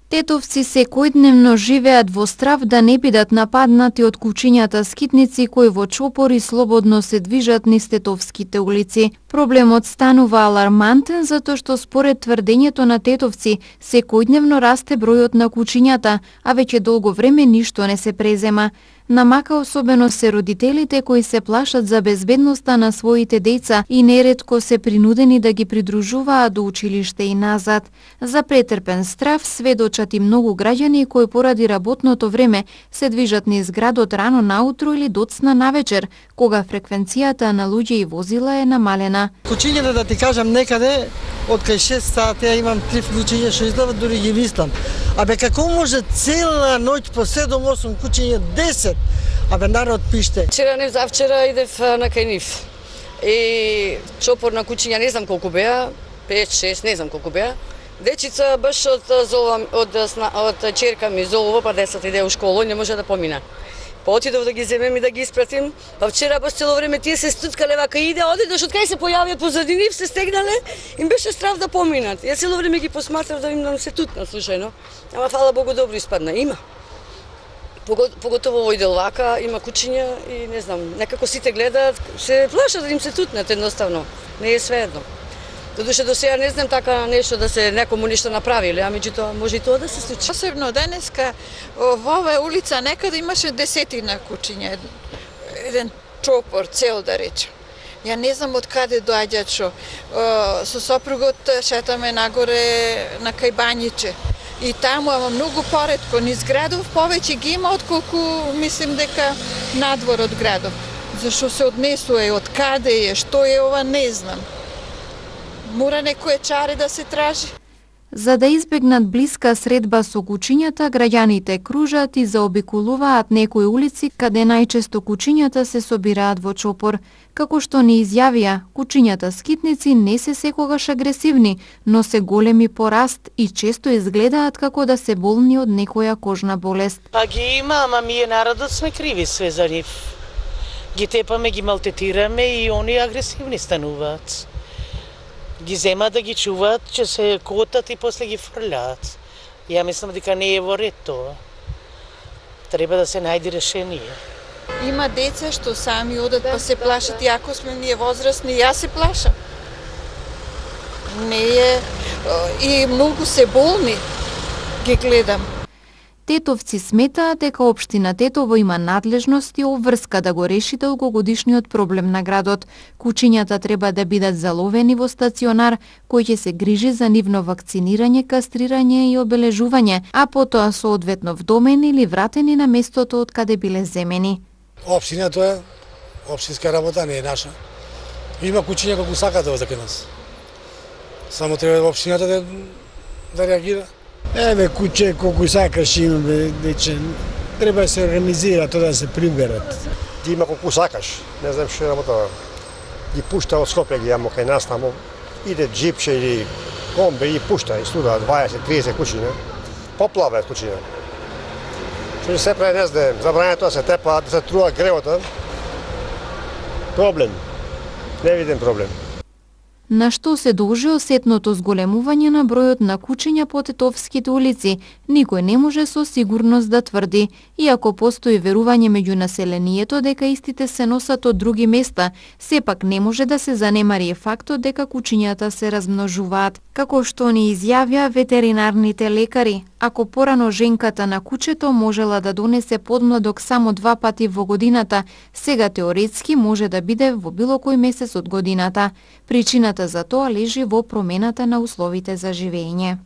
Тетовци секојдневно живеат во страв да не бидат нападнати од кучињата скитници кои во чопори слободно се движат низ тетовските улици. Проблемот станува алармантен затоа што според тврдењето на тетовци секојдневно расте бројот на кучињата, а веќе долго време ништо не се презема. Намака особено се родителите кои се плашат за безбедноста на своите деца и неретко се принудени да ги придружуваат до училиште и назад. За претрпен страв сведочат и многу граѓани кои поради работното време се движат низ градот рано наутро или доцна навечер, кога фреквенцијата на луѓе и возила е намалена. Кучињата, да ти кажам, некаде од кај 6 сати ја имам 3 кучиња што излават, дури ги мислам. Абе како може цела ноќ по 7-8 кучиња, 10? Абе народ пиште. Вчера не завчера идев на кај нив. И чопор на кучиња не знам колку беа, 5-6, не знам колку беа. Дечица баш од черка ми золова, па 10 иде у школа, не може да помина. Па отидов да ги земем и да ги испратим. Па вчера баш цело време тие се стуткале вака иде, одедош од кај се појавиат позади нив, се стегнале, им беше страв да поминат. Јас цело време ги посматрав да им се тутна случајно. Ама фала Богу добро испадна. Има. Поготово во Иделвака има кучиња и не знам, некако сите гледаат, се плашат да им се тутнат едноставно. Не е svejedno. Додуше до сега не знам така нешто да се некому нешто направиле, а меѓутоа може и тоа да се случи. Посебно денеска во оваа улица некаде имаше десетина кучиња, еден чопор цел да речем. Ја не знам од каде доаѓаат што. Со сопругот шетаме нагоре на кај Бањиче. И таму, ама многу поретко, низ градов повеќе ги има отколку мислим дека надвор од градов. Зашо се однесува, од каде е, што е ова, не знам. Мора некој чаре да се тражи. За да избегнат блиска средба со кучињата, граѓаните кружат и заобиколуваат некои улици каде најчесто кучињата се собираат во чопор. Како што ни изјавија, кучињата скитници не се секогаш агресивни, но се големи по раст и често изгледаат како да се болни од некоја кожна болест. Па ги има, ама ние народот сме криви све за нив. Ги тепаме, ги малтетираме и они агресивни стануваат. Ги земат да ги чуваат, че се котат и после ги фрлаат. Ја мислам дека не е во ред тоа. Треба да се најде решение. Има деца што сами одат па се плашат, иако сме ние возрастни, јас се плашам. Не е, и многу се болни, ги гледам. Тетовци сметаат дека општина Тетово има надлежност и обврска да го реши долгогодишниот проблем на градот. Кучињата треба да бидат заловени во стационар кој ќе се грижи за нивно вакцинирање, кастрирање и обележување, а потоа соодветно вдомени или вратени на местото од каде биле земени. Општина тоа е општинска работа, не е наша. Има кучиња колку сакате овде кај нас. Само треба општината да реагира. Еве куќе колку сакаш имаме, дече треба да се организира тоа да се приберат. Ти има колку сакаш, не знам што работа. Ги пушта од Скопје, ги јамо кај нас таму. Иде джипче или комби и пушта и студа 20-30 кучиња. Поплаваат кучиња. Што се прави, не знам, забрането да се тепа, да се труа гревота. Проблем. Не видим проблем. На што се должи осетното зголемување на бројот на кучиња по тетовските улици, никој не може со сигурност да тврди, иако постои верување меѓу населението дека истите се носат од други места, сепак не може да се занемари фактот дека кучињата се размножуваат. Како што ни изјавија ветеринарните лекари, ако порано женката на кучето можела да донесе подмладок само 2 пати во годината, сега теоретски може да биде во било кој месец од годината. Причината за тоа лежи во промената на условите за живење.